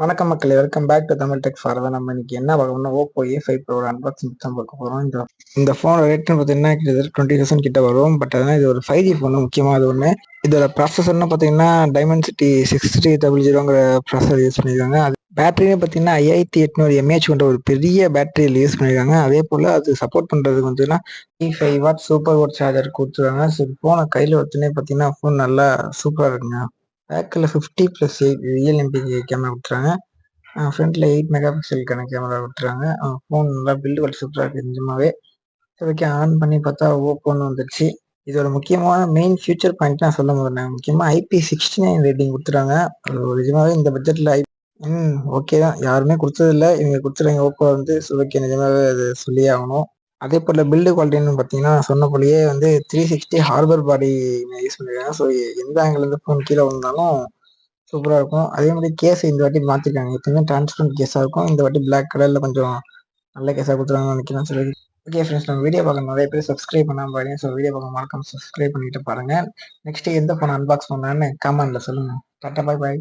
வணக்கம் மக்களே, welcome back to Tamil tech for. நம்ம இன்னைக்கு என்ன பார்க்கணும்னா ஓப்போ A5 Pro அன்பாக்சிங் தான் பார்க்க போகிறோம். இந்த ஃபோனோட ரேட்னு பார்த்தீங்கன்னா கிட்டத்தட்ட 20,000 கிட்ட வரும். பட் ஆனால் இது ஒரு 5G ஃபோனு, முக்கியமாக அது ஒன்று. இதோட ப்ராசஸர்னு பார்த்தீங்கன்னா டைமென்சிட்டி 6300ங்கிற ப்ராசஸர் யூஸ் பண்ணியிருக்காங்க. அது பேட்டரியே பார்த்தீங்கன்னா 5800 mAh கொண்ட ஒரு பெரிய பேட்டரியில் யூஸ் பண்ணியிருக்காங்க. அதே போல் அது சப்போர்ட் பண்ணுறதுக்கு பார்த்தீங்கன்னா 5 வாட் சூப்பர் வாட் சார்ஜர் கொடுத்துருக்காங்க. ஸோ ஃபோனை கையில் வச்சுனே பார்த்தீங்கன்னா ஃபோன் நல்லா சூப்பராக இருக்குங்க. பேக்கில் 50+8 ரியல் எம்பி கேமரா கொடுத்துறாங்க. ஃப்ரண்ட்டில் 8 மெகா பிக்சலுக்கான கேமரா விட்டுறாங்க. ஃபோன் நல்லா பில்டு குவாலிட்டி சூப்பராக இருக்குது நிஜமாவே. ஓகே, ஆன் பண்ணி பார்த்தா ஓப்போன்னு வந்துடுச்சு. இதோட முக்கியமான மெயின் ஃபியூச்சர் பாயிண்ட் நான் சொல்ல முடியேன். முக்கியமாக IP69 ரேட்டிங் கொடுத்துறாங்க. நிஜமாவே இந்த பட்ஜெட்டில் ஓகே தான், யாருமே கொடுத்ததில்ல, இவங்க கொடுத்துருங்க ஓப்போ வந்து. ஓகே, நிஜமாவே அது சொல்லியே ஆகணும். அதே போல் பில்டு குவாலிட்டின்னு பார்த்தீங்கன்னா சொன்ன போலயே வந்து 360 ஹார்பர் பாடி யூஸ் பண்ணியிருக்காங்க. ஸோ எந்த ஆங்கிலேருந்து ஃபோன் கீழே வந்தாலும் சூப்பராக இருக்கும். அதே மாதிரி கேஸ் இந்த வாட்டி மாற்றிருக்காங்க. எப்பவுமே டிரான்ஸ்பரண்ட் கேஸாக இருக்கும். இந்த வாட்டி பிளாக் கலரில் கொஞ்சம் நல்ல கேஸாக கொடுத்துருவாங்கன்னு நினைக்கிறேன். சரி, ஓகே ஃப்ரெண்ட்ஸ், நம்ம வீடியோ பார்க்க நிறைய பேர் சப்ஸ்கிரைப் பண்ணாமல் பாருங்க. ஸோ வீடியோ பார்க்க மறக்காம சப்ஸ்கிரைப் பண்ணிட்டு பாருங்கள். நெக்ஸ்ட் எந்த ஃபோன் அன்பாக்ஸ் பண்ணலான்னு கமெண்ட்டில் சொல்லுங்கள். டாட்டா, பாய் பாய்.